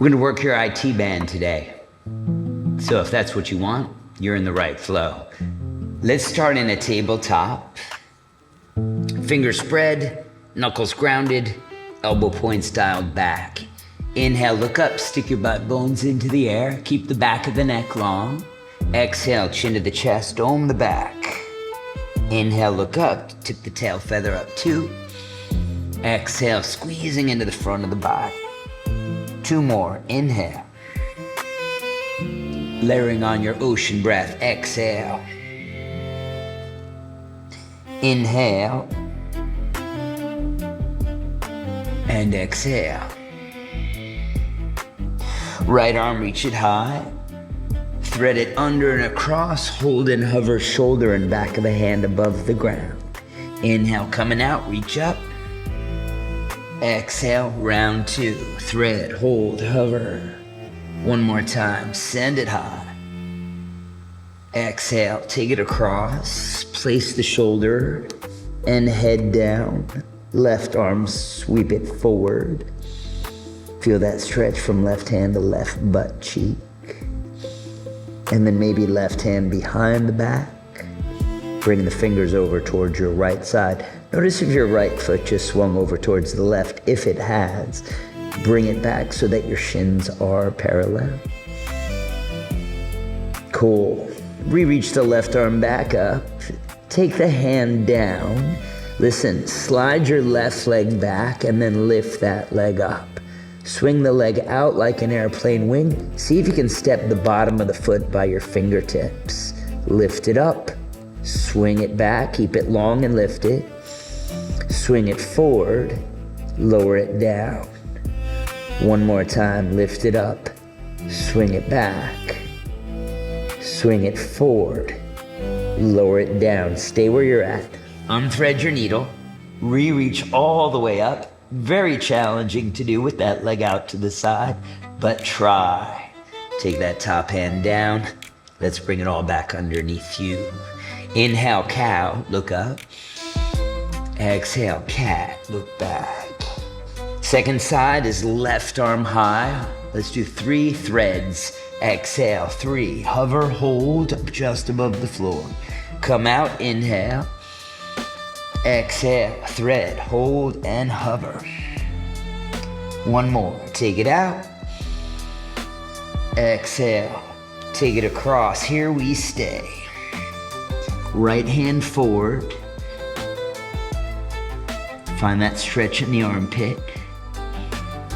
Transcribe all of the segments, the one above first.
We're gonna work your IT band today. So if that's what you want, you're in the right flow. Let's start in a tabletop. Fingers spread, knuckles grounded, elbow points dialed back. Inhale, look up, stick your butt bones into the air, keep the back of the neck long. Exhale, chin to the chest, dome the back. Inhale, look up, tip the tail feather up too. Exhale, squeezing into the front of the body. 2 more, inhale. Layering on your ocean breath, exhale. Inhale. And exhale. Right arm, reach it high. Thread it under and across, hold and hover shoulder and back of the hand above the ground. Inhale, coming out, reach up. Exhale, round 2. Thread, hold, hover. 1 more time, send it high. Exhale, take it across, place the shoulder and head down. Left arm, sweep it forward. Feel that stretch from left hand to left butt cheek. And then maybe left hand behind the back. Bring the fingers over towards your right side. Notice if your right foot just swung over towards the left. If it has, bring it back so that your shins are parallel. Cool. Re-reach the left arm back up. Take the hand down. Listen, slide your left leg back and then lift that leg up. Swing the leg out like an airplane wing. See if you can step the bottom of the foot by your fingertips. Lift it up. Swing it back, keep it long and lift it. Swing it forward, lower it down. 1 more time, lift it up. Swing it back. Swing it forward, lower it down. Stay where you're at. Unthread your needle. Re-reach all the way up. Very challenging to do with that leg out to the side, but try. Take that top hand down. Let's bring it all back underneath you. Inhale, cow, look up. Exhale, cat, look back. Second side is left arm high. Let's do 3 threads. Exhale, 3, hover, hold just above the floor. Come out, inhale. Exhale, thread, hold, and hover. 1 more, take it out. Exhale, take it across, here we stay. Right hand forward. Find that stretch in the armpit.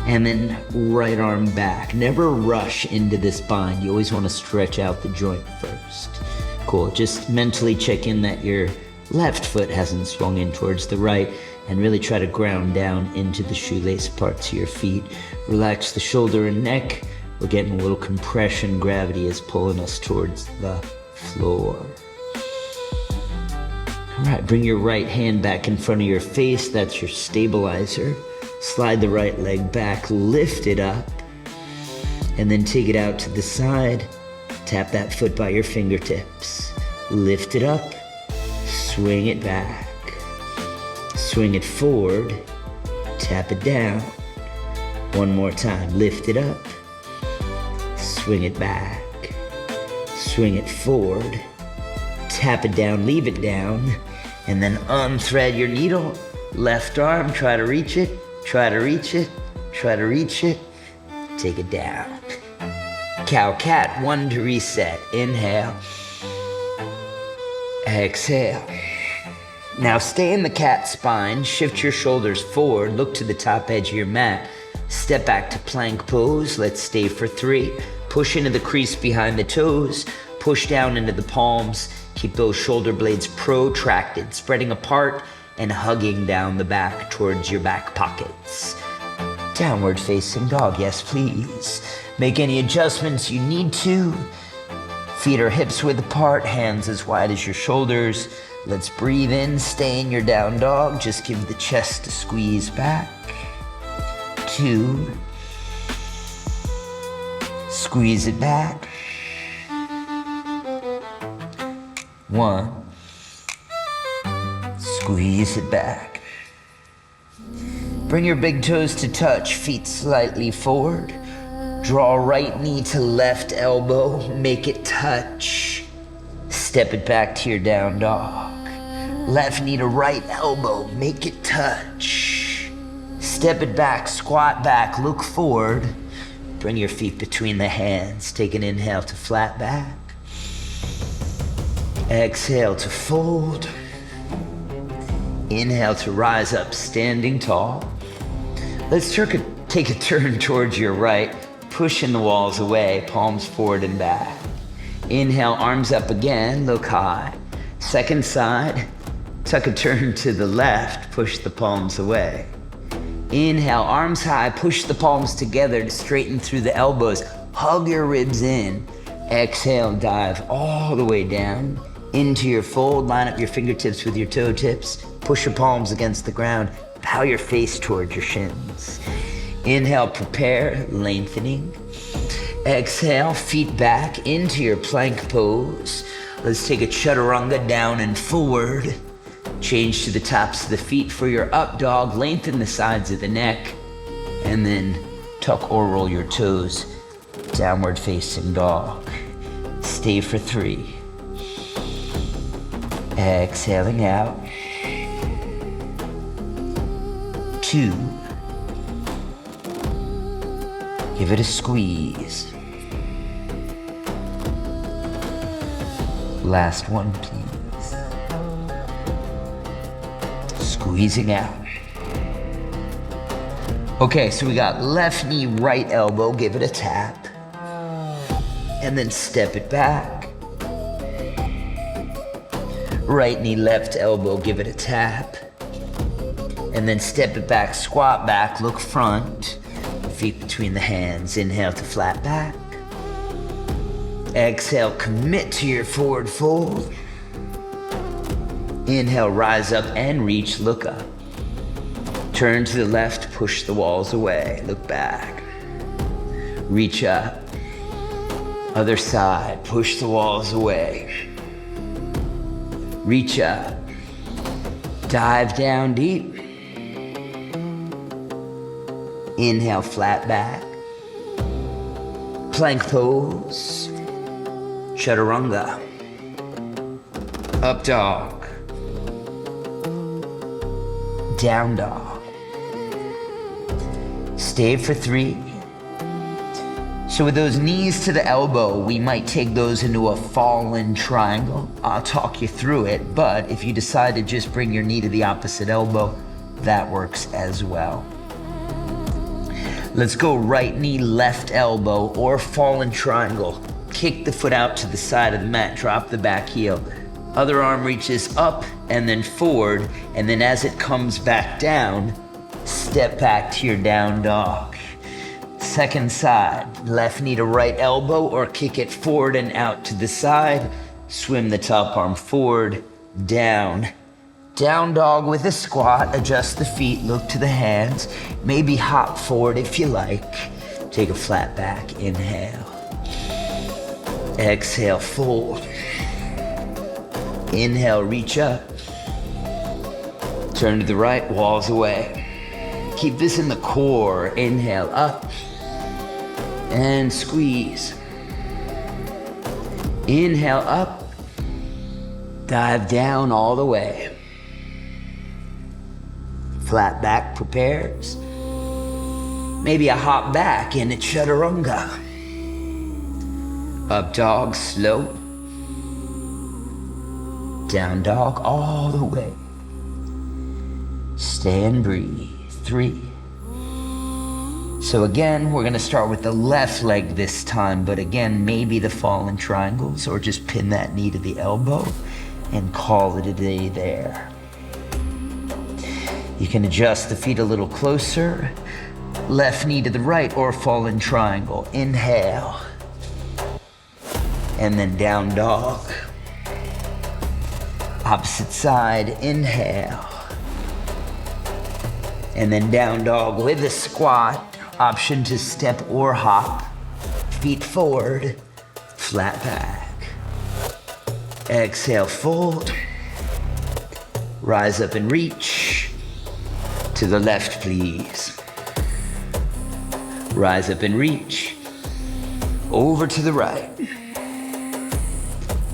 And then right arm back. Never rush into this bind. You always want to stretch out the joint first. Cool, just mentally check in that your left foot hasn't swung in towards the right and really try to ground down into the shoelace parts of your feet. Relax the shoulder and neck. We're getting a little compression. Gravity is pulling us towards the floor. All right, bring your right hand back in front of your face. That's your stabilizer. Slide the right leg back, lift it up, and then take it out to the side. Tap that foot by your fingertips. Lift it up, swing it back. Swing it forward, tap it down. 1 more time, lift it up, swing it back. Swing it forward, tap it down, leave it down, and then unthread your needle. Left arm, try to reach it, try to reach it, try to reach it. Take it down. Cow cat, 1 to reset. Inhale. Exhale. Now stay in the cat spine, shift your shoulders forward, look to the top edge of your mat. Step back to plank pose. Let's stay for 3. Push into the crease behind the toes. Push down into the palms. Keep those shoulder blades protracted, spreading apart and hugging down the back towards your back pockets. Downward facing dog, yes please. Make any adjustments you need to. Feet or hips width apart, hands as wide as your shoulders. Let's breathe in, stay in your down dog. Just give the chest a squeeze back. 2. Squeeze it back. 1. Squeeze it back. Bring your big toes to touch, feet slightly forward. Draw right knee to left elbow, make it touch. Step it back to your down dog. Left knee to right elbow, make it touch. Step it back, squat back, look forward. Bring your feet between the hands. Take an inhale to flat back. Exhale to fold. Inhale to rise up, standing tall. Let's take a turn towards your right, pushing the walls away, palms forward and back. Inhale, arms up again, look high. Second side, tuck a turn to the left, push the palms away. Inhale, arms high, push the palms together to straighten through the elbows. Hug your ribs in. Exhale, dive all the way down into your fold. Line up your fingertips with your toe tips. Push your palms against the ground. Bow your face towards your shins. Inhale, prepare, lengthening. Exhale, feet back into your plank pose. Let's take a chaturanga, down and forward. Change to the tops of the feet for your up dog. Lengthen the sides of the neck. And then tuck or roll your toes. Downward facing dog. Stay for 3. Exhaling out. 2. Give it a squeeze. Last one, please. Squeezing out. Okay, so we got left knee, right elbow, give it a tap. And then step it back. Right knee, left elbow, give it a tap. And then step it back, squat back, look front. Feet between the hands, inhale to flat back. Exhale, commit to your forward fold. Inhale, rise up and reach, look up. Turn to the left, push the walls away, look back. Reach up. Other side, push the walls away. Reach up. Dive down deep. Inhale, flat back. Plank pose. Chaturanga. Up dog. Down dog. Stay for 3. So with those knees to the elbow, we might take those into a fallen triangle. I'll talk you through it, but if you decide to just bring your knee to the opposite elbow, that works as well. Let's go right knee, left elbow, or fallen triangle. Kick the foot out to the side of the mat, drop the back heel. Other arm reaches up and then forward, and then as it comes back down, step back to your down dog. Second side, left knee to right elbow, or kick it forward and out to the side. Swim the top arm forward, down. Down dog with a squat, adjust the feet, look to the hands. Maybe hop forward if you like. Take a flat back, inhale. Exhale, fold. Inhale, reach up. Turn to the right, walls away. Keep this in the core. Inhale, up. And squeeze. Inhale, up. Dive down all the way. Flat back prepares. Maybe a hop back in a chaturanga. Up dog, slow. Down dog all the way. Stay and breathe. 3. So again, we're gonna start with the left leg this time, but again, maybe the fallen triangles, or just pin that knee to the elbow and call it a day there. You can adjust the feet a little closer. Left knee to the right or fallen triangle. Inhale. And then down dog. Opposite side, inhale. And then down dog with a squat. Option to step or hop. Feet forward, flat back. Exhale, fold. Rise up and reach. To the left, please. Rise up and reach. over to the right.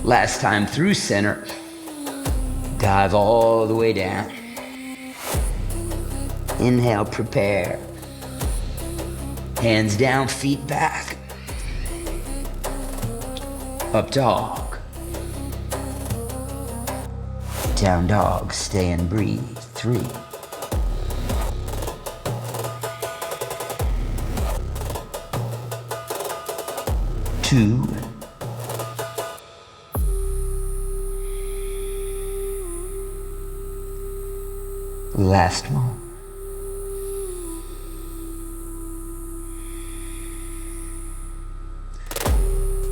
Last time through center. Dive all the way down. Inhale, prepare. Hands down, feet back. Up dog. Down dog, stay and breathe. 3. Two. Last one.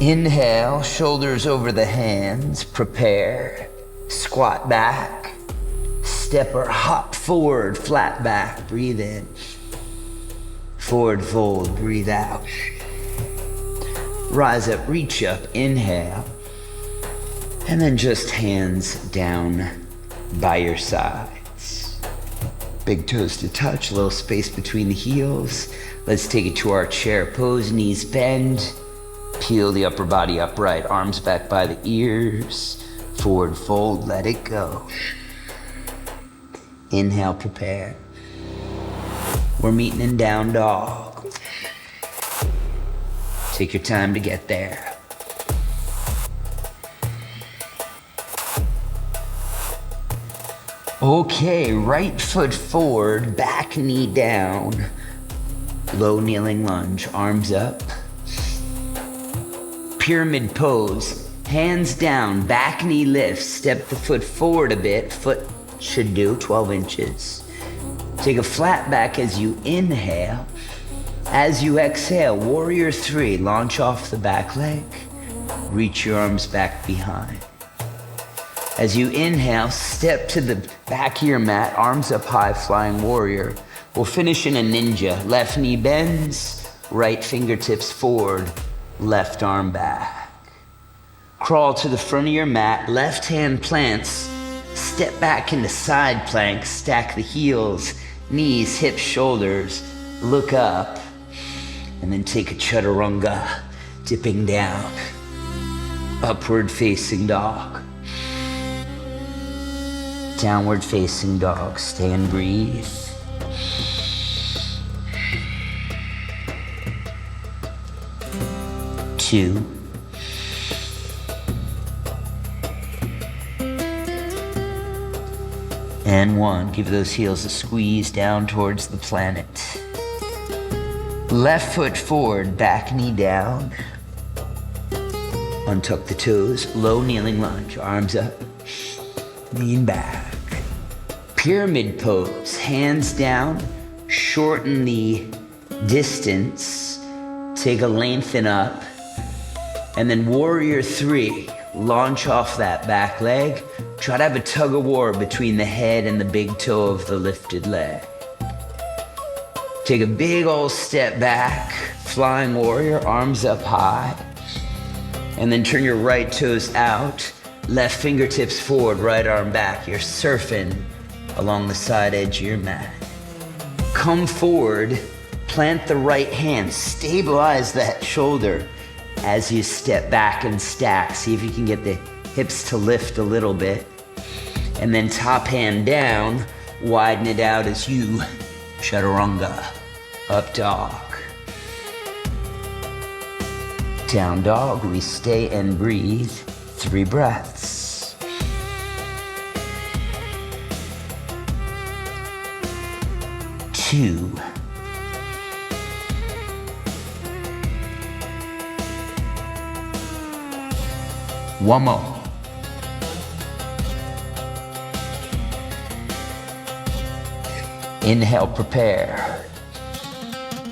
Inhale, shoulders over the hands, prepare. Squat back, step or hop forward, flat back, breathe in. Forward fold, breathe out. Rise up, reach up, inhale. And then just hands down by your sides. Big toes to touch, a little space between the heels. Let's take it to our chair pose, knees bend. Peel the upper body upright, arms back by the ears. Forward fold, let it go. Inhale, prepare. We're meeting in down dog. Take your time to get there. Okay, right foot forward, back knee down. Low kneeling lunge, arms up. Pyramid pose, hands down, back knee lifts. Step the foot forward a bit. Foot should do 12 inches. Take a flat back as you inhale. As you exhale, warrior 3, launch off the back leg. Reach your arms back behind. As you inhale, step to the back of your mat, arms up high, flying warrior. We'll finish in a ninja. Left knee bends, right fingertips forward, left arm back. Crawl to the front of your mat, left hand plants, step back into side plank, stack the heels, knees, hips, shoulders, look up, and then take a chaturanga, dipping down, upward facing dog. Downward facing dog, stay and breathe. Two. And 1. Give those heels a squeeze down towards the planet. Left foot forward, back knee down. Untuck the toes, low kneeling lunge, arms up, lean back. Pyramid pose, hands down, shorten the distance, take a lengthen up, and then warrior 3, launch off that back leg. Try to have a tug of war between the head and the big toe of the lifted leg. Take a big old step back, flying warrior, arms up high. And then turn your right toes out, left fingertips forward, right arm back. You're surfing along the side edge of your mat. Come forward, plant the right hand, stabilize that shoulder as you step back and stack. See if you can get the hips to lift a little bit. And then top hand down, widen it out as you chaturanga, up dog. Down dog, we stay and breathe 3 breaths. Two. One more. Inhale, prepare.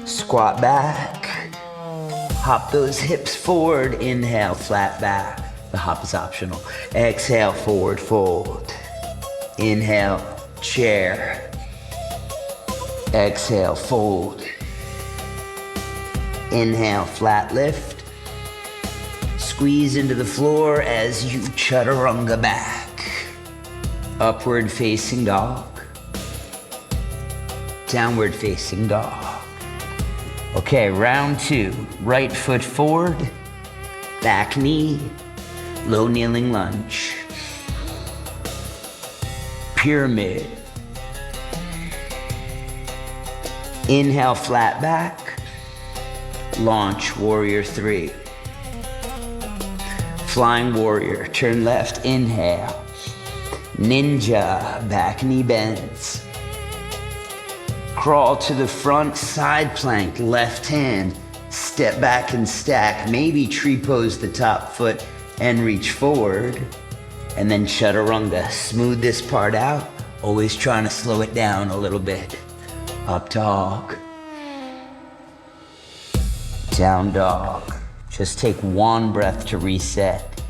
Squat back. Hop those hips forward. Inhale, flat back. The hop is optional. Exhale, forward fold. Inhale, chair. Exhale, fold. Inhale, flat lift. Squeeze into the floor as you chaturanga back. Upward facing dog. Downward facing dog. Okay, round 2. Right foot forward, back knee, low kneeling lunge. Pyramid. Inhale, flat back. Launch, warrior 3. Flying warrior, turn left, inhale. Ninja, back knee bends. Crawl to the front, side plank, left hand. Step back and stack, maybe tree pose the top foot and reach forward. And then chaturanga, smooth this part out, always trying to slow it down a little bit. Up dog. Down dog. Just take one breath to reset.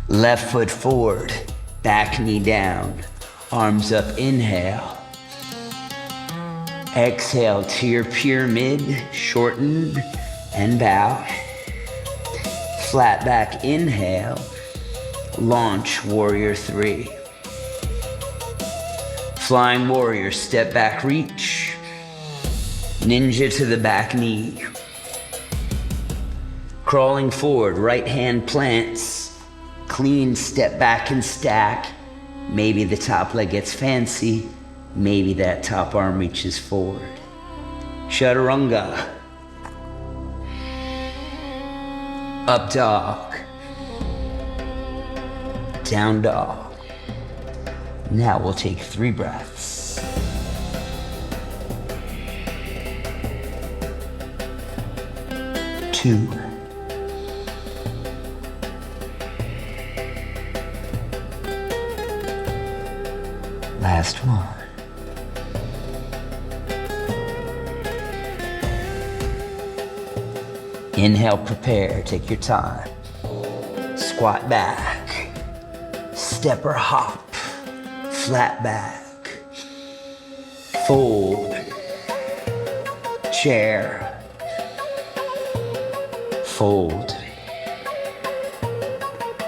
Left foot forward, back knee down, arms up, inhale. Exhale to your pyramid, shorten and bow. Flat back, inhale. Launch, warrior 3. Flying warrior, step back, reach. Ninja to the back knee. Crawling forward, right hand plants. Clean, step back and stack. Maybe the top leg gets fancy. Maybe that top arm reaches forward. Chaturanga. Up dog. Down dog. Now we'll take 3 breaths. Two. Last one. Inhale, prepare, take your time. Squat back, step or hop, flat back, fold, chair, fold,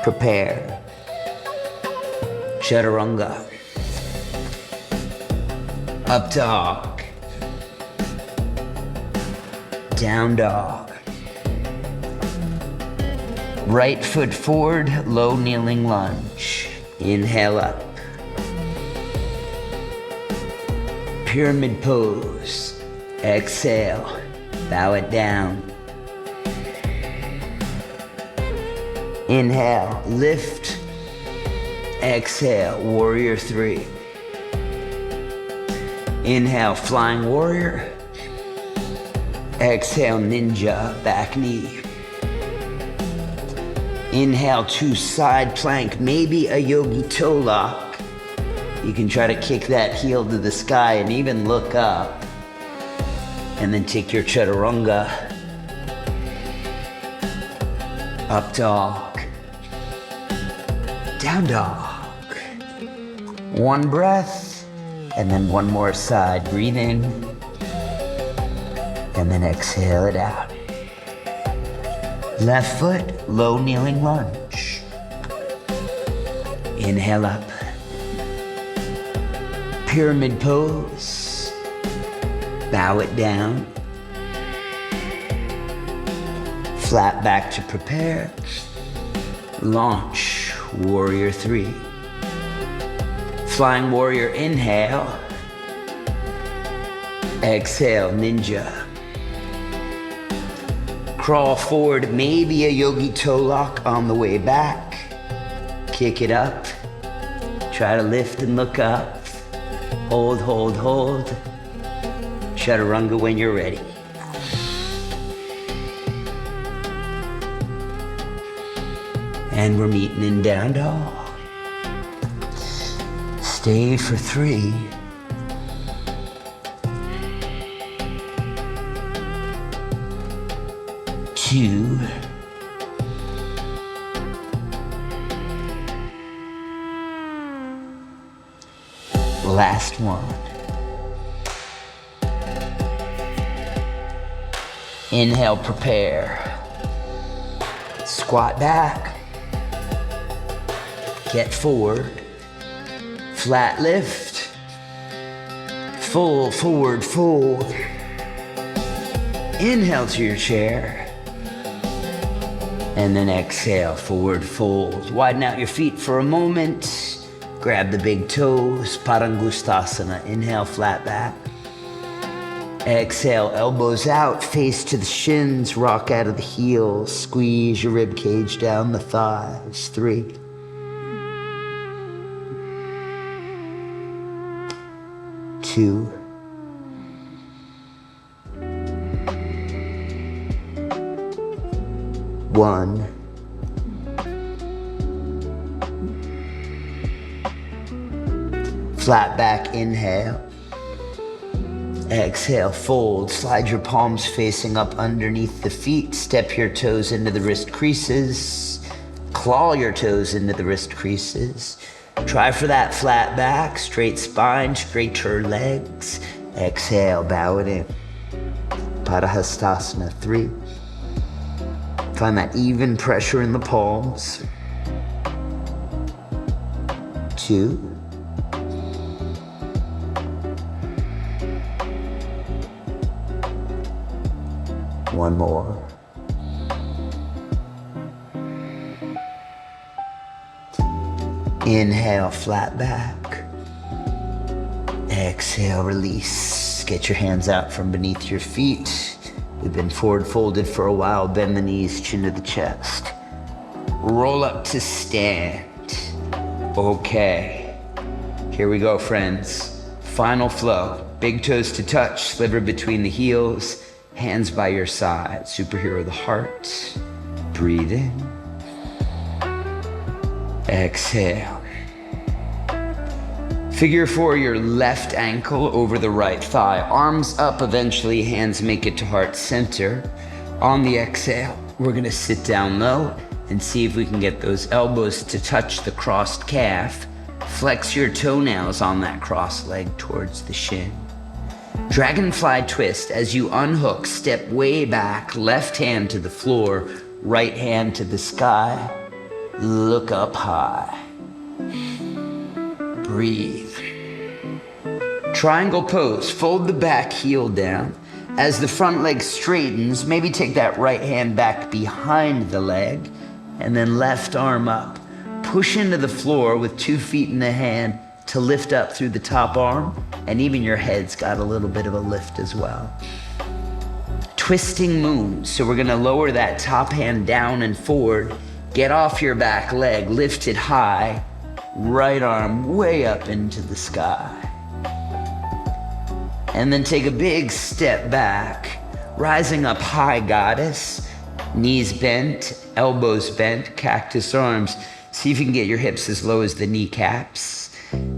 prepare, chaturanga. Up dog, down dog. Right foot forward, low kneeling lunge. Inhale up. Pyramid pose. Exhale, bow it down. Inhale, lift. Exhale, warrior 3. Inhale, flying warrior. Exhale, ninja, back knee. Inhale, 2 side plank, maybe a yogi toe lock. You can try to kick that heel to the sky and even look up. And then take your chaturanga. Up dog. Down dog. 1 breath, and then 1 more side. Breathe in, and then exhale it out. Left foot, low kneeling lunge. Inhale up. Pyramid pose. Bow it down. Flat back to prepare. Launch, warrior 3. Flying warrior, inhale. Exhale, ninja. Crawl forward, maybe a yogi toe lock on the way back. Kick it up. Try to lift and look up. Hold, hold, hold. Chaturanga when you're ready. And we're meeting in down dog. Stay for 3. 2. Last one. Inhale, prepare. Squat back. Get forward. Flat lift. Full forward fold. Inhale to your chair. And then exhale, forward fold. Widen out your feet for a moment. Grab the big toes, Padangusthasana. Inhale, flat back. Exhale, elbows out, face to the shins, rock out of the heels. Squeeze your rib cage down the thighs. 3, 2, 1. Flat back, inhale. Exhale, fold. Slide your palms facing up underneath the feet. Step your toes into the wrist creases. Claw your toes into the wrist creases. Try for that flat back, straight spine, straighter legs. Exhale, bow it in. Padahastasana, 3. Find that even pressure in the palms. 2. 1 more. Inhale, flat back. Exhale, release. Get your hands out from beneath your feet. We've been forward folded for a while. Bend the knees, chin to the chest. Roll up to stand. Okay. Here we go, friends. Final flow. Big toes to touch, sliver between the heels, hands by your side. Superhero of the heart. Breathe in. Exhale. Figure 4 your left ankle over the right thigh. Arms up eventually, hands make it to heart center. On the exhale, we're gonna sit down low and see if we can get those elbows to touch the crossed calf. Flex your toenails on that crossed leg towards the shin. Dragonfly twist. As you unhook, step way back, left hand to the floor, right hand to the sky. Look up high. Breathe. Triangle pose. Fold the back heel down. As the front leg straightens, maybe take that right hand back behind the leg and then left arm up. Push into the floor with 2 feet in the hand to lift up through the top arm, and even your head's got a little bit of a lift as well. Twisting moon. So we're gonna lower that top hand down and forward. Get off your back leg, lift it high, right arm way up into the sky. And then take a big step back, rising up high, goddess. Knees bent, elbows bent, cactus arms. See if you can get your hips as low as the kneecaps.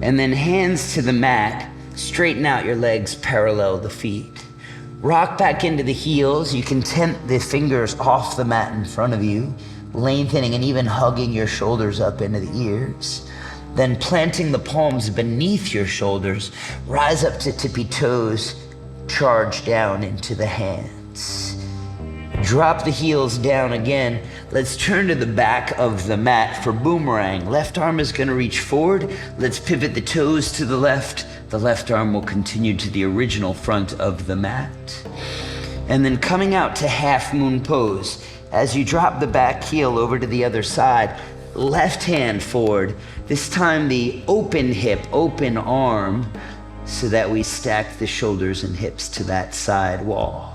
And then hands to the mat, straighten out your legs, parallel the feet. Rock back into the heels. You can tent the fingers off the mat in front of you, lengthening and even hugging your shoulders up into the ears. Then planting the palms beneath your shoulders, rise up to tippy toes, charge down into the hands. Drop the heels down again. Let's turn to the back of the mat for boomerang. Left arm is gonna reach forward. Let's pivot the toes to the left. The left arm will continue to the original front of the mat. And then coming out to half moon pose. As you drop the back heel over to the other side, left hand forward. This time the open hip, open arm, so that we stack the shoulders and hips to that side wall.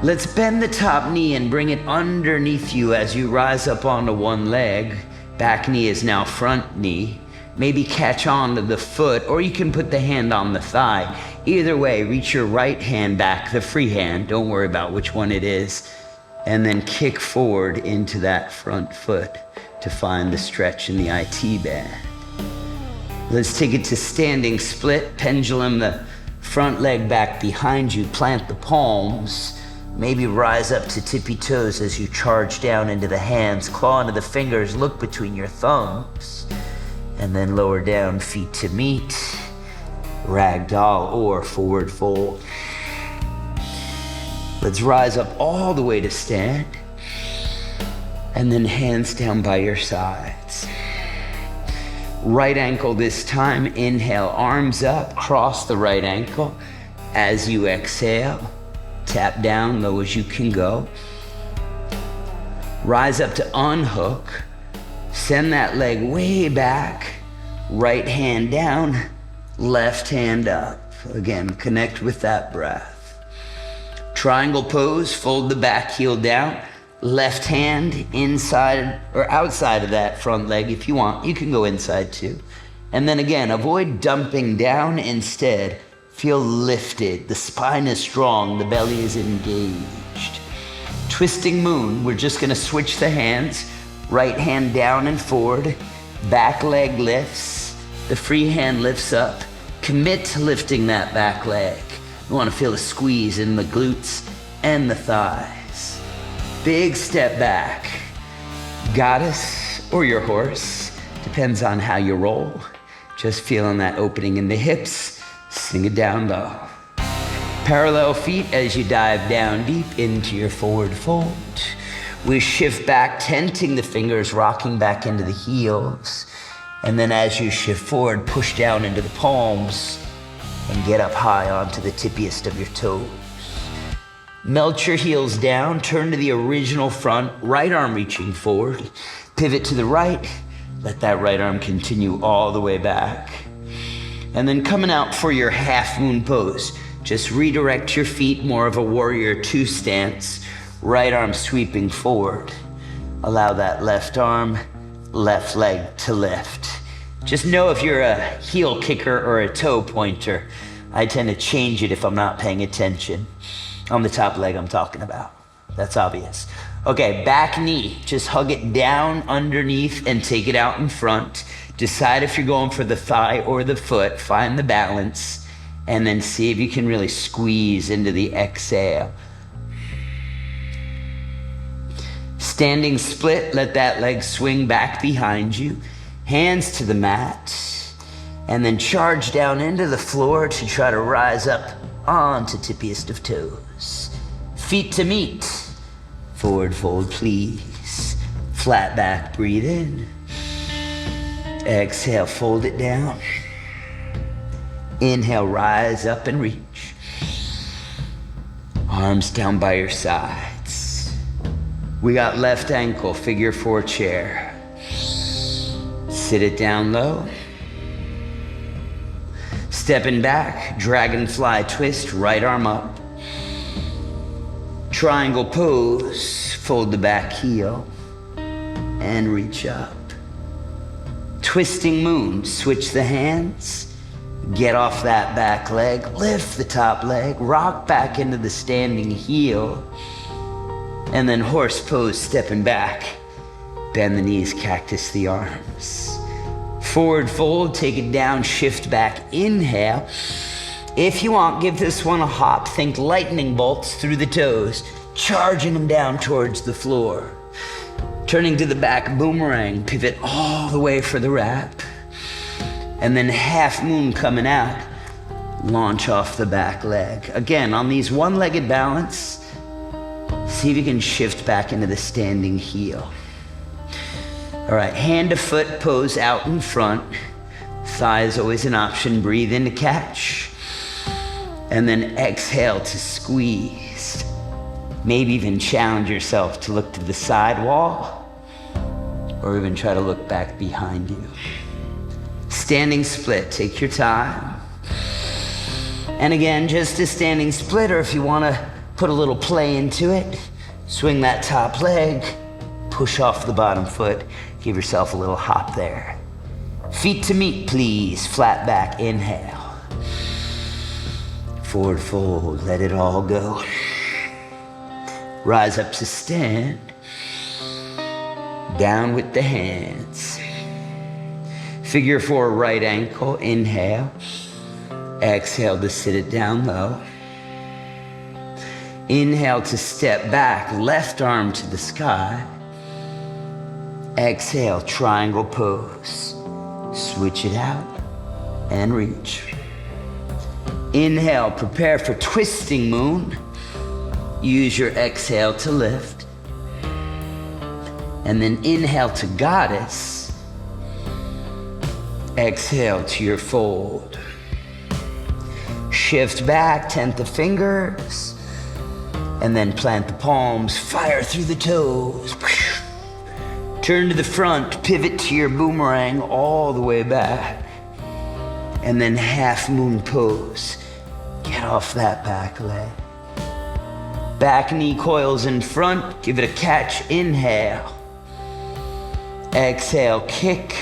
Let's bend the top knee and bring it underneath you as you rise up onto one leg. Back knee is now front knee. Maybe catch on to the foot, or you can put the hand on the thigh. Either way, reach your right hand back, the free hand. Don't worry about which one it is. And then kick forward into that front foot to find the stretch in the IT band. Let's take it to standing split, pendulum the front leg back behind you, plant the palms, maybe rise up to tippy toes as you charge down into the hands, claw into the fingers, look between your thumbs, and then lower down, feet to meet, ragdoll or forward fold. Let's rise up all the way to stand, and then hands down by your sides. Right ankle this time. Inhale, arms up, cross the right ankle. As you exhale, tap down low as you can go. Rise up to unhook. Send that leg way back. Right hand down, left hand up. Again, connect with that breath. Triangle pose, fold the back heel down. Left hand inside or outside of that front leg if you want. You can go inside too. And then again, avoid dumping down. Instead, feel lifted. The spine is strong, the belly is engaged. Twisting moon, we're just gonna switch the hands. Right hand down and forward. Back leg lifts. The free hand lifts up. Commit to lifting that back leg. You wanna feel a squeeze in the glutes and the thighs. Big step back. Goddess or your horse, depends on how you roll. Just feeling that opening in the hips, sing it down low. Parallel feet as you dive down deep into your forward fold. We shift back, tenting the fingers, rocking back into the heels. And then as you shift forward, push down into the palms and get up high onto the tippiest of your toes. Melt your heels down, turn to the original front, right arm reaching forward. Pivot to the right, let that right arm continue all the way back. And then coming out for your half moon pose. Just redirect your feet, more of a warrior two stance. Right arm sweeping forward. Allow that left arm, left leg to lift. Just know if you're a heel kicker or a toe pointer, I tend to change it if I'm not paying attention. On the top leg I'm talking about. That's obvious. Okay, back knee. Just hug it down underneath and take it out in front. Decide if you're going for the thigh or the foot. Find the balance. And then see if you can really squeeze into the exhale. Standing split, let that leg swing back behind you. Hands to the mat. And then charge down into the floor to try to rise up onto tippiest of toes. Feet to meet. Forward fold, please. Flat back, breathe in. Exhale, fold it down. Inhale, rise up and reach. Arms down by your sides. We got left ankle, figure four chair. Sit it down low. Stepping back, dragonfly twist, right arm up. Triangle pose, fold the back heel and reach up. Twisting moon, switch the hands, get off that back leg, lift the top leg, rock back into the standing heel, and then horse pose, stepping back, bend the knees, cactus the arms. Forward fold, take it down, shift back, inhale. If you want, give this one a hop. Think lightning bolts through the toes, charging them down towards the floor. Turning to the back, boomerang, pivot all the way for the wrap. And then half moon coming out, launch off the back leg. Again, on these one-legged balance, see if you can shift back into the standing heel. All right, hand to foot pose out in front. Thigh is always an option. Breathe in to catch. And then exhale to squeeze. Maybe even challenge yourself to look to the side wall or even try to look back behind you. Standing split, take your time. And again, just a standing split, or if you want to put a little play into it, swing that top leg, push off the bottom foot, give yourself a little hop there. Feet to meet, please. Flat back, inhale. Forward fold, let it all go. Rise up to stand. Down with the hands. Figure four, right ankle, inhale. Exhale to sit it down low. Inhale to step back, left arm to the sky. Exhale, triangle pose. Switch it out and reach. Inhale, prepare for twisting moon. Use your exhale to lift. And then inhale to goddess. Exhale to your fold. Shift back, tent the fingers, and then plant the palms, fire through the toes. Turn to the front, pivot to your boomerang all the way back. And then half moon pose. Get off that back leg. Back knee coils in front, give it a catch, inhale. Exhale, kick,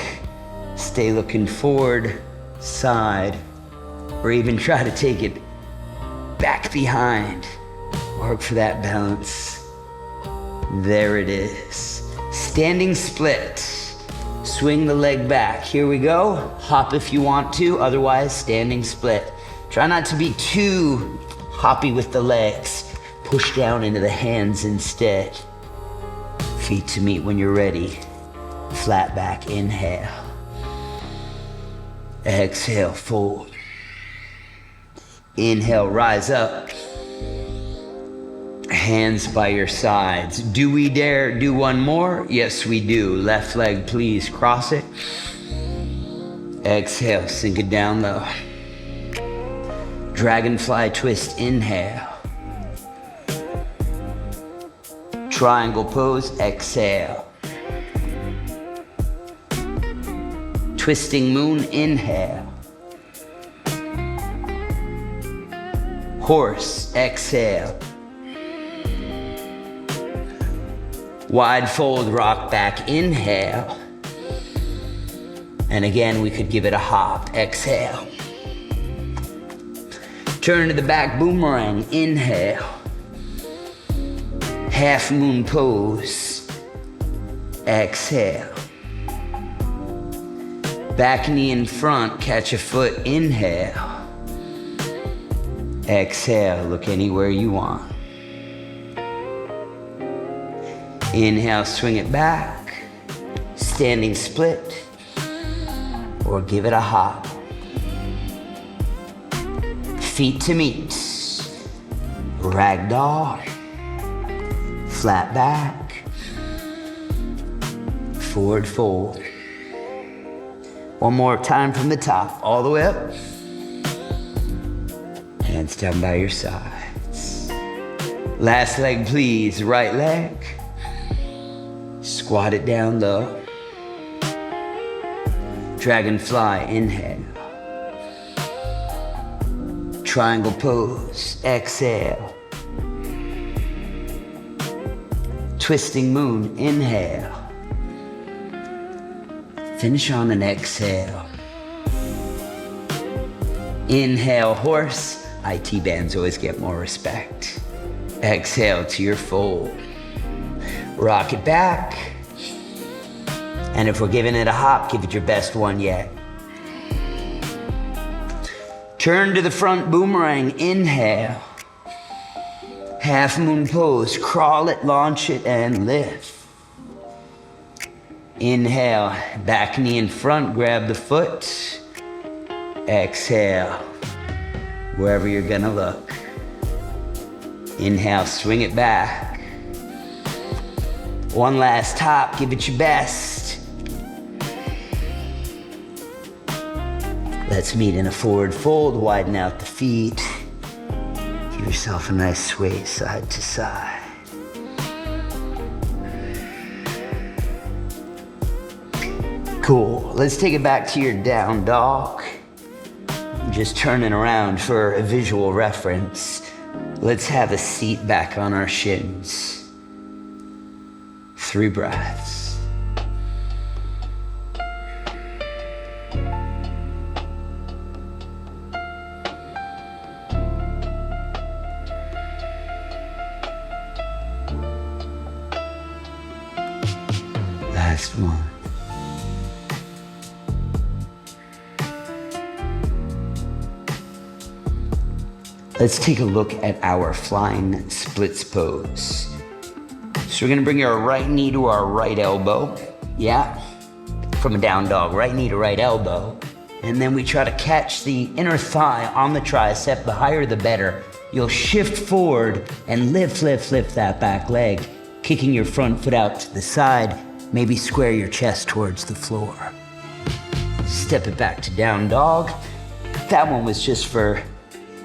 stay looking forward, side, or even try to take it back behind. Work for that balance. There it is. Standing split. Swing the leg back. Here we go. Hop if you want to, otherwise standing split. Try not to be too hoppy with the legs. Push down into the hands instead. Feet to meet when you're ready. Flat back, inhale. Exhale, fold. Inhale, rise up. Hands by your sides. Do we dare do one more? Yes, we do. Left leg, please, cross it. Exhale, sink it down low. Dragonfly twist, inhale. Triangle pose, exhale. Twisting moon, inhale. Horse, exhale. Wide fold, rock back, inhale. And again, we could give it a hop, exhale. Turn to the back, boomerang, inhale. Half moon pose, exhale. Back knee in front, catch a foot, inhale. Exhale, look anywhere you want. Inhale, swing it back. Standing split, or give it a hop. Feet to meet. Ragdoll. Flat back. Forward fold. One more time from the top, all the way up. Hands down by your sides. Last leg, please, right leg. Squat it down low. Dragonfly, inhale. Triangle pose, exhale. Twisting moon, inhale. Finish on an exhale. Inhale, horse. IT bands always get more respect. Exhale to your fold. Rock it back. And if we're giving it a hop, give it your best one yet. Turn to the front, boomerang, inhale. Half moon pose, crawl it, launch it, and lift. Inhale, back knee in front, grab the foot. Exhale, wherever you're gonna look. Inhale, swing it back. One last hop, give it your best. Let's meet in a forward fold, widen out the feet. Give yourself a nice sway side to side. Cool, let's take it back to your down dog. Just turning around for a visual reference. Let's have a seat back on our shins. 3 breaths. Last one. Let's take a look at our flying splits pose. So we're gonna bring our right knee to our right elbow. Yeah, from a down dog, right knee to right elbow. And then we try to catch the inner thigh on the tricep, the higher the better. You'll shift forward and lift that back leg, kicking your front foot out to the side, maybe square your chest towards the floor. Step it back to down dog. That one was just for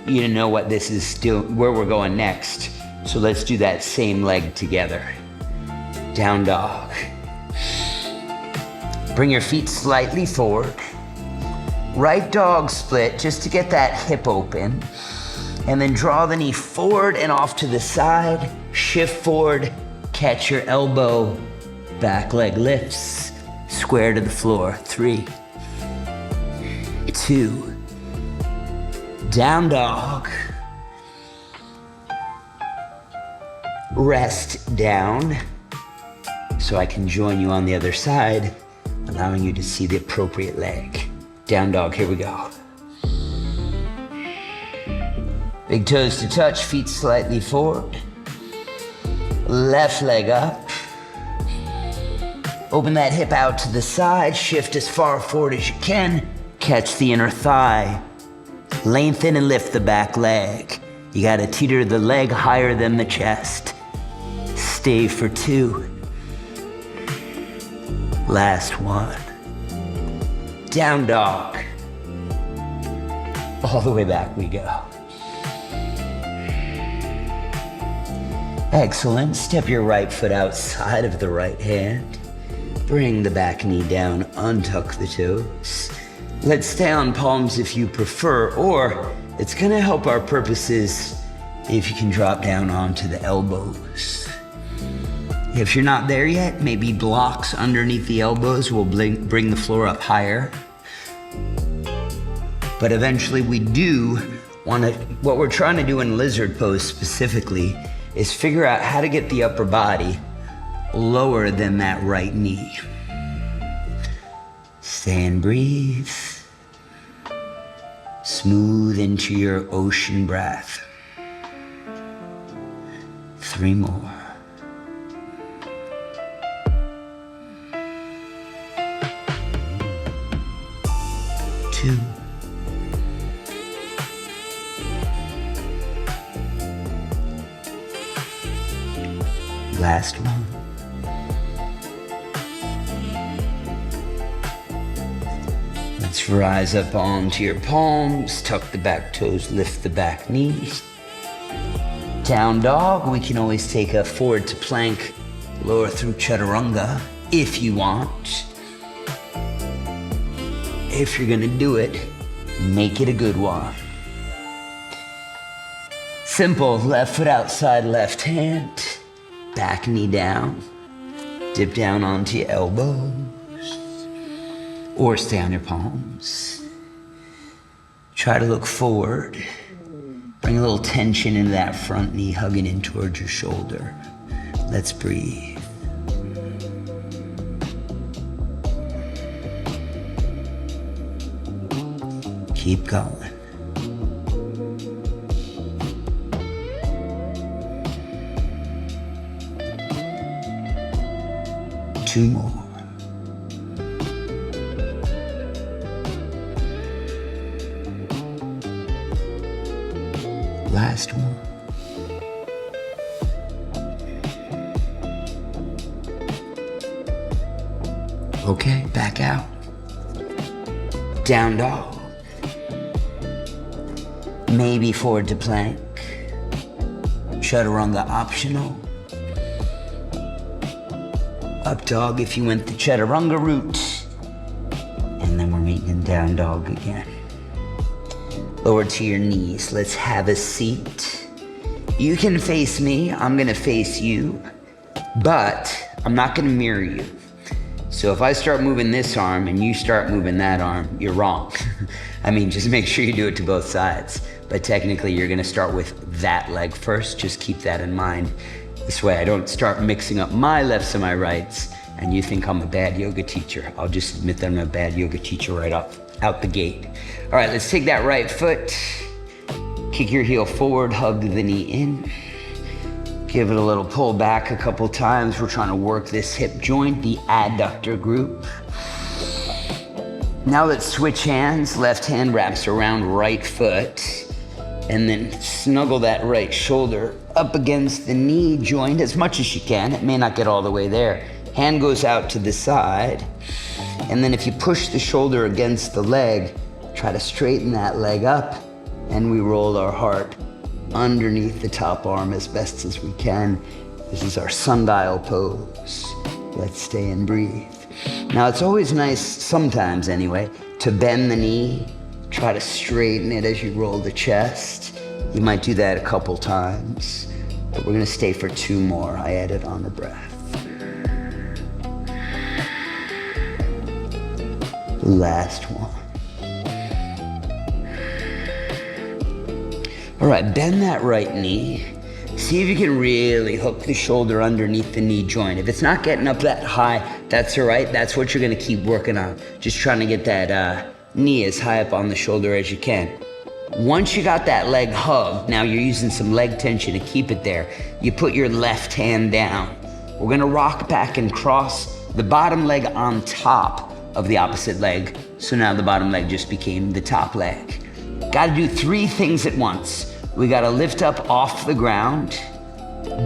you to know what this is doing, where we're going next. So let's do that same leg together. Down dog. Bring your feet slightly forward. Right dog split just to get that hip open. And then draw the knee forward and off to the side. Shift forward, catch your elbow. Back leg lifts, square to the floor. 3, 2, down dog. Rest down so I can join you on the other side, allowing you to see the appropriate leg. Down dog, here we go. Big toes to touch, feet slightly forward. Left leg up. Open that hip out to the side, shift as far forward as you can. Catch the inner thigh. Lengthen and lift the back leg. You gotta teeter the leg higher than the chest. Stay for 2. Last one. Down dog. All the way back we go. Excellent. Step your right foot outside of the right hand. Bring the back knee down, untuck the toes. Let's stay on palms if you prefer, or it's gonna help our purposes if you can drop down onto the elbows. If you're not there yet, maybe blocks underneath the elbows will bring the floor up higher. But eventually we do wanna, what we're trying to do in lizard pose specifically is figure out how to get the upper body lower than that right knee. Stay and breathe. Smooth into your ocean breath. 3 more. 2. Last one. Let's rise up onto your palms, tuck the back toes, lift the back knees. Down dog, we can always take a forward to plank, lower through chaturanga if you want. If you're gonna do it, make it a good one. Simple, left foot outside, left hand. Back knee down, dip down onto your elbows, or stay on your palms. Try to look forward. Bring a little tension into that front knee, hugging in towards your shoulder. Let's breathe. Keep going. Two more. Last one. Okay, back out. Down dog. Maybe forward to plank. Chaturanga optional. Up dog if you went the chaturanga route. And then we're meeting in down dog again. Lower to your knees. Let's have a seat. You can face me. I'm gonna face you. But I'm not gonna mirror you. So if I start moving this arm and you start moving that arm, you're wrong. I mean, just make sure you do it to both sides. But technically, you're gonna start with that leg first. Just keep that in mind. This way I don't start mixing up my lefts and my rights and you think I'm a bad yoga teacher. I'll just admit that I'm a bad yoga teacher right out the gate. All right, let's take that right foot, kick your heel forward, hug the knee in. Give it a little pull back a couple times. We're trying to work this hip joint, the adductor group. Now let's switch hands. Left hand wraps around right foot and then snuggle that right shoulder up against the knee joint as much as you can. It may not get all the way there. Hand goes out to the side. And then if you push the shoulder against the leg, try to straighten that leg up, and we roll our heart underneath the top arm as best as we can. This is our sundial pose. Let's stay and breathe. Now it's always nice, sometimes anyway, to bend the knee. Try to straighten it as you roll the chest. You might do that a couple times, but we're gonna stay for 2 more. I added on a breath. Last one. All right, bend that right knee. See if you can really hook the shoulder underneath the knee joint. If it's not getting up that high, that's all right. That's what you're gonna keep working on. Just trying to get that knee as high up on the shoulder as you can. Once you got that leg hugged, now you're using some leg tension to keep it there. You put your left hand down. We're gonna rock back and cross the bottom leg on top of the opposite leg. So now the bottom leg just became the top leg. Gotta do 3 things at once. We gotta lift up off the ground,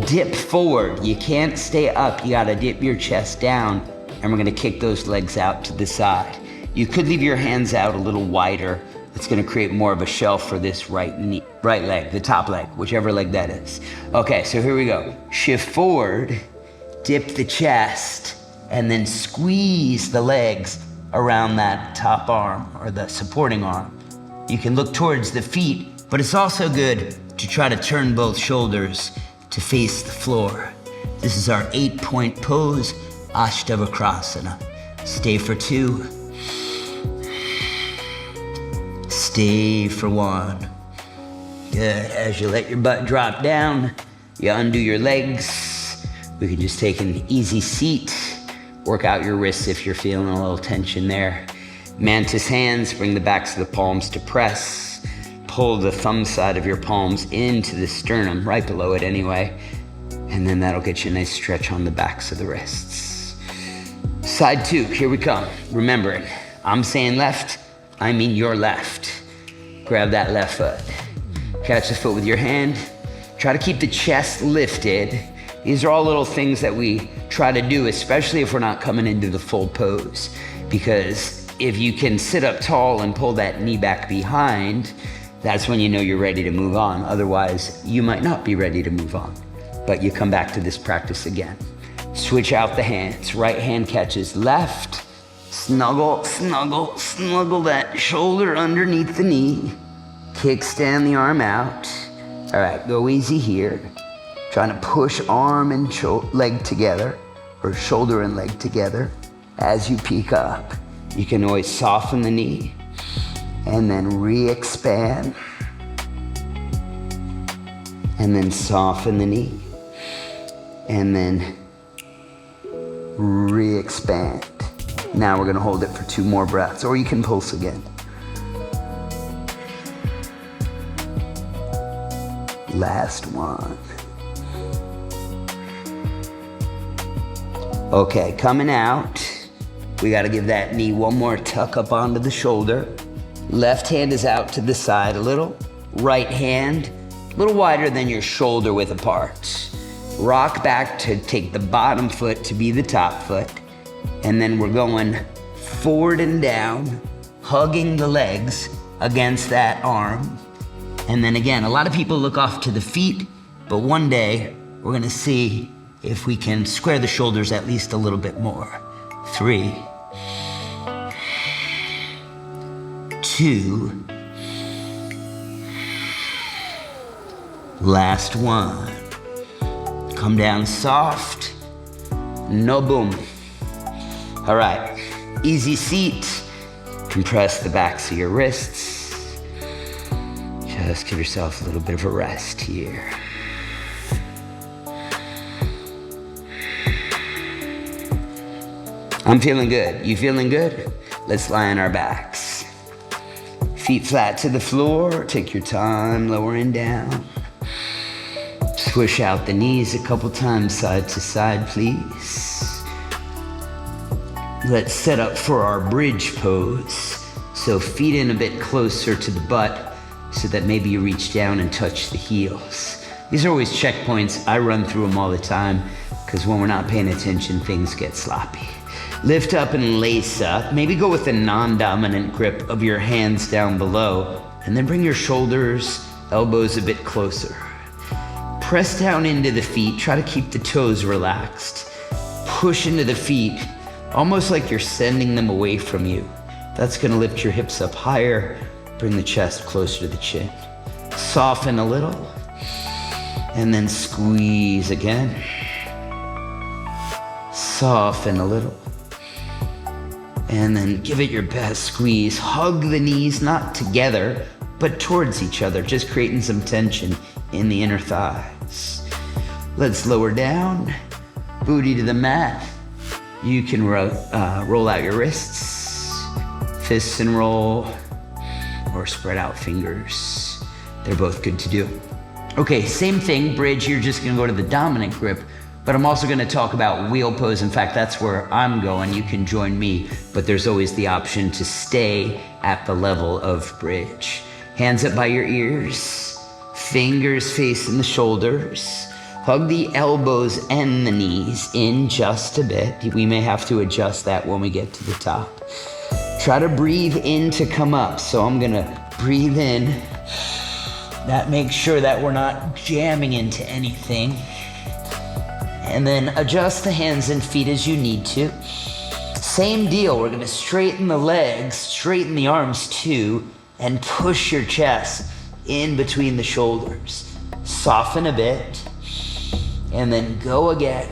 dip forward. You can't stay up, you gotta dip your chest down, and we're gonna kick those legs out to the side. You could leave your hands out a little wider. It's gonna create more of a shelf for this right leg, the top leg, whichever leg that is. Okay, so here we go. Shift forward, dip the chest, and then squeeze the legs around that top arm or the supporting arm. You can look towards the feet, but it's also good to try to turn both shoulders to face the floor. This is our 8-point pose, Ashtavakrasana. Stay for 2. Stay for 1. Good. As you let your butt drop down, you undo your legs. We can just take an easy seat. Work out your wrists if you're feeling a little tension there. Mantis hands, bring the backs of the palms to press. Pull the thumb side of your palms into the sternum, right below it anyway. And then that'll get you a nice stretch on the backs of the wrists. Side 2, here we come. Remember it, I'm saying left, I mean your left. Grab that left foot. Catch the foot with your hand. Try to keep the chest lifted. These are all little things that we try to do, especially if we're not coming into the full pose. Because if you can sit up tall and pull that knee back behind, that's when you know you're ready to move on. Otherwise, you might not be ready to move on. But you come back to this practice again. Switch out the hands. Right hand catches left. Snuggle, snuggle, snuggle that shoulder underneath the knee. Kickstand the arm out. All right, go easy here. Trying to push arm and leg together, or shoulder and leg together as you peek up. You can always soften the knee and then re-expand. And then soften the knee and then re-expand. Now we're gonna hold it for 2 more breaths, or you can pulse again. Last one. Okay, coming out. We gotta give that knee one more tuck up onto the shoulder. Left hand is out to the side a little. Right hand, a little wider than your shoulder width apart. Rock back to take the bottom foot to be the top foot. And then we're going forward and down, hugging the legs against that arm. And then again, a lot of people look off to the feet, but one day we're gonna see if we can square the shoulders at least a little bit more. 3, 2, last one. Come down soft, no boom. All right, easy seat. Compress the backs of your wrists. Just give yourself a little bit of a rest here. I'm feeling good. You feeling good? Let's lie on our backs. Feet flat to the floor. Take your time lowering down. Swish out the knees a couple times side to side, please. Let's set up for our bridge pose. So feet in a bit closer to the butt so that maybe you reach down and touch the heels. These are always checkpoints. I run through them all the time because when we're not paying attention, things get sloppy. Lift up and lace up. Maybe go with the non-dominant grip of your hands down below, and then bring your shoulders, elbows a bit closer. Press down into the feet. Try to keep the toes relaxed. Push into the feet, almost like you're sending them away from you. That's gonna lift your hips up higher, bring the chest closer to the chin. Soften a little, and then squeeze again. Soften a little, and then give it your best squeeze. Hug the knees, not together, but towards each other, just creating some tension in the inner thighs. Let's lower down, booty to the mat. You can roll out your wrists, fists and roll, or spread out fingers. They're both good to do. Okay, same thing, bridge, you're just gonna go to the dominant grip, but I'm also gonna talk about wheel pose. In fact, that's where I'm going. You can join me, but there's always the option to stay at the level of bridge. Hands up by your ears, fingers facing the shoulders. Hug the elbows and the knees in just a bit. We may have to adjust that when we get to the top. Try to breathe in to come up. So I'm gonna breathe in. That makes sure that we're not jamming into anything. And then adjust the hands and feet as you need to. Same deal, we're gonna straighten the legs, straighten the arms too, and push your chest in between the shoulders. Soften a bit. And then go again.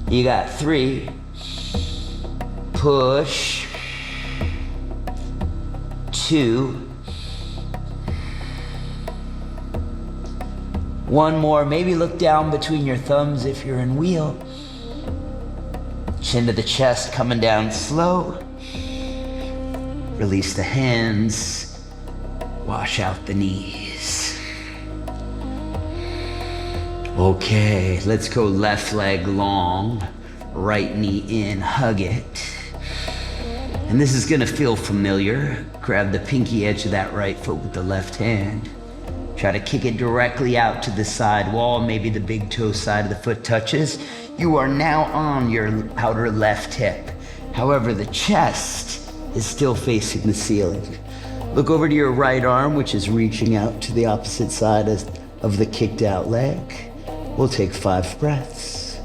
You got 3. Push. 2. 1 more. Maybe look down between your thumbs if you're in wheel. Chin to the chest, coming down slow. Release the hands. Wash out the knees. Okay, let's go left leg long, right knee in, hug it. And this is gonna feel familiar. Grab the pinky edge of that right foot with the left hand. Try to kick it directly out to the side wall. Maybe the big toe side of the foot touches. You are now on your outer left hip. However, the chest is still facing the ceiling. Look over to your right arm, which is reaching out to the opposite side of the kicked out leg. We'll take 5 breaths.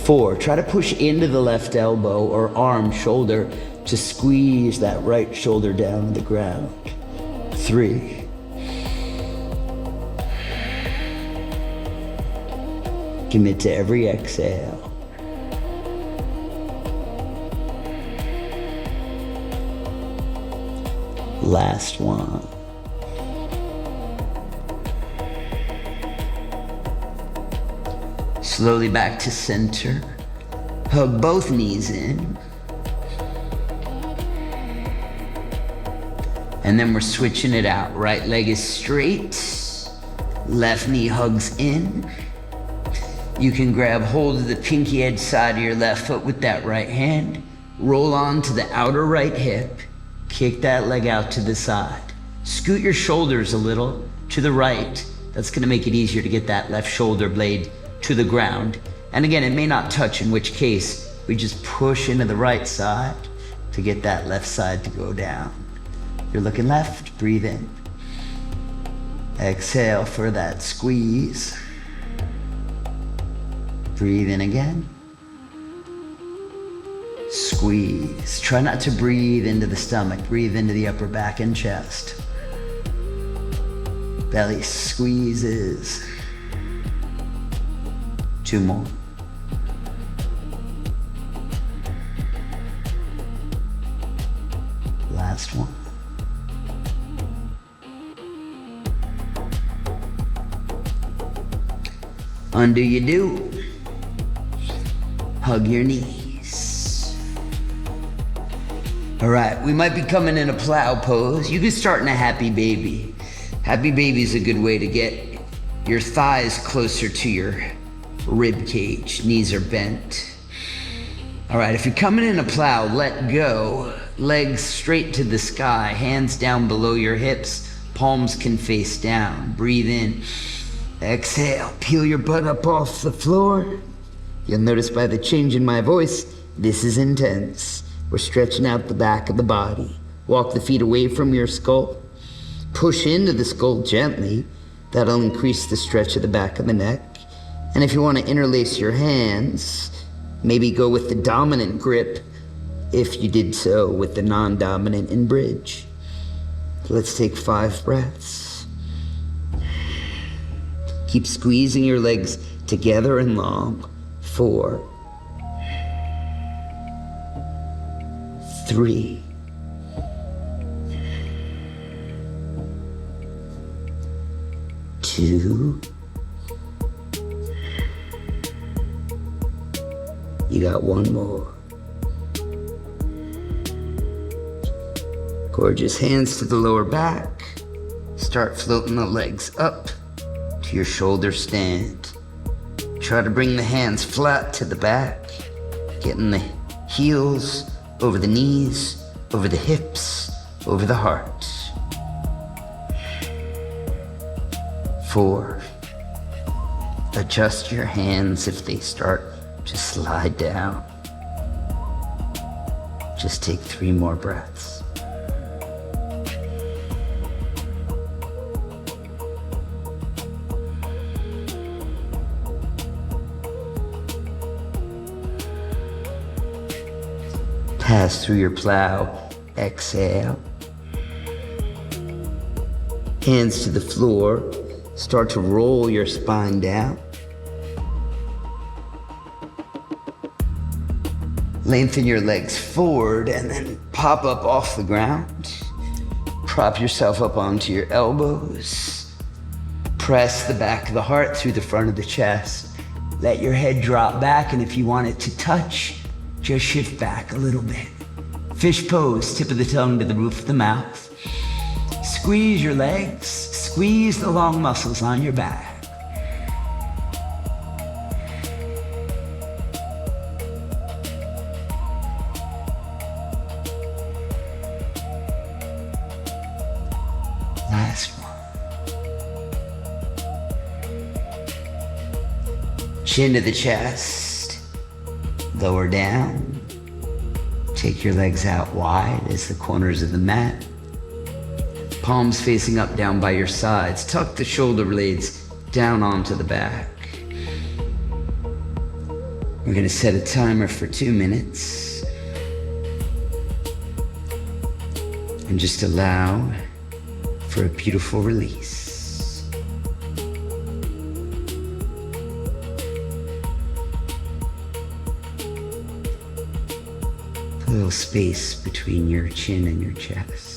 4, try to push into the left elbow or arm, shoulder, to squeeze that right shoulder down to the ground. 3. Commit to every exhale. Last one. Slowly back to center. Hug both knees in. And then we're switching it out. Right leg is straight. Left knee hugs in. You can grab hold of the pinky edge side of your left foot with that right hand. Roll on to the outer right hip. Kick that leg out to the side. Scoot your shoulders a little to the right. That's gonna make it easier to get that left shoulder blade to the ground. And again, it may not touch, in which case we just push into the right side to get that left side to go down. You're looking left, breathe in. Exhale for that squeeze. Breathe in again. Squeeze. Try not to breathe into the stomach. Breathe into the upper back and chest. Belly squeezes. 2 more. Last one. Undo you do. Hug your knees. All right, we might be coming in a plow pose. You can start in a happy baby. Happy baby is a good way to get your thighs closer to your rib cage. Knees are bent. All right, if you're coming in a plow, let go. Legs straight to the sky, hands down below your hips. Palms can face down. Breathe in. Exhale, peel your butt up off the floor. You'll notice by the change in my voice, this is intense. We're stretching out the back of the body. Walk the feet away from your skull. Push into the skull gently. That'll increase the stretch of the back of the neck. And if you want to interlace your hands, maybe go with the dominant grip if you did so with the non-dominant in bridge. Let's take 5 breaths. Keep squeezing your legs together and long. 4, 3, 2. You got 1 more. Gorgeous. Hands to the lower back. Start floating the legs up to your shoulder stand. Try to bring the hands flat to the back, getting the heels over the knees, over the hips, over the heart. 4. Adjust your hands if they start to slide down. Just take 3 more breaths. Pass through your plow. Exhale. Hands to the floor. Start to roll your spine down. Lengthen your legs forward and then pop up off the ground. Prop yourself up onto your elbows. Press the back of the heart through the front of the chest. Let your head drop back, and if you want it to touch, just shift back a little bit. Fish pose, tip of the tongue to the roof of the mouth. Squeeze your legs, squeeze the long muscles on your back. Last one. Chin to the chest, lower down. Take your legs out wide as the corners of the mat. Palms facing up, down by your sides. Tuck the shoulder blades down onto the back. We're going to set a timer for 2 minutes. And just allow for a beautiful release. A little space between your chin and your chest.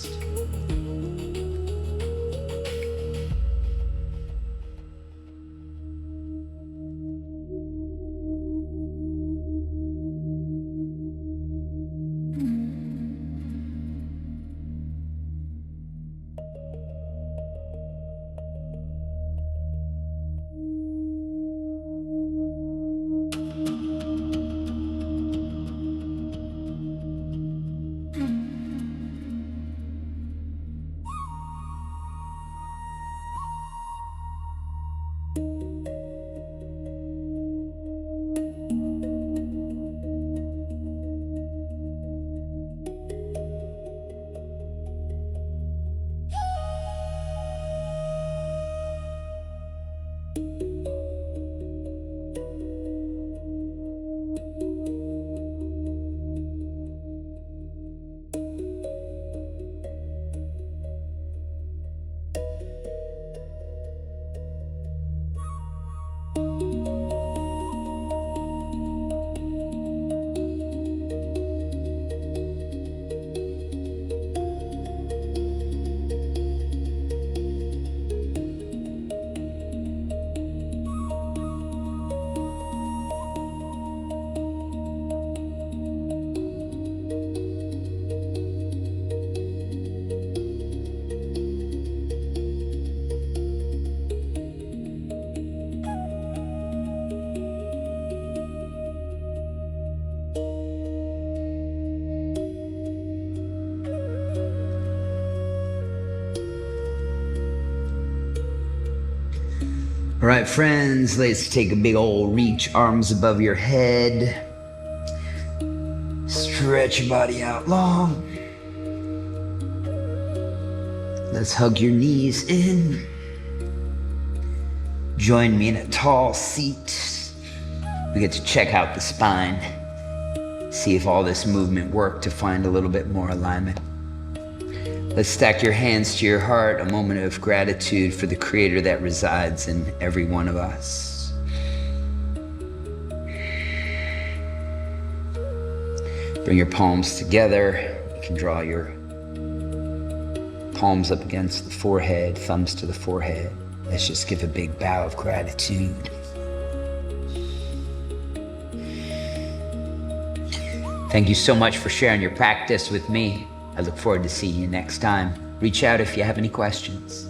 All right, friends, let's take a big old reach, arms above your head. Stretch your body out long. Let's hug your knees in. Join me in a tall seat. We get to check out the spine. See if all this movement worked to find a little bit more alignment. Let's stack your hands to your heart, a moment of gratitude for the Creator that resides in every one of us. Bring your palms together. You can draw your palms up against the forehead, thumbs to the forehead. Let's just give a big bow of gratitude. Thank you so much for sharing your practice with me. I look forward to seeing you next time. Reach out if you have any questions.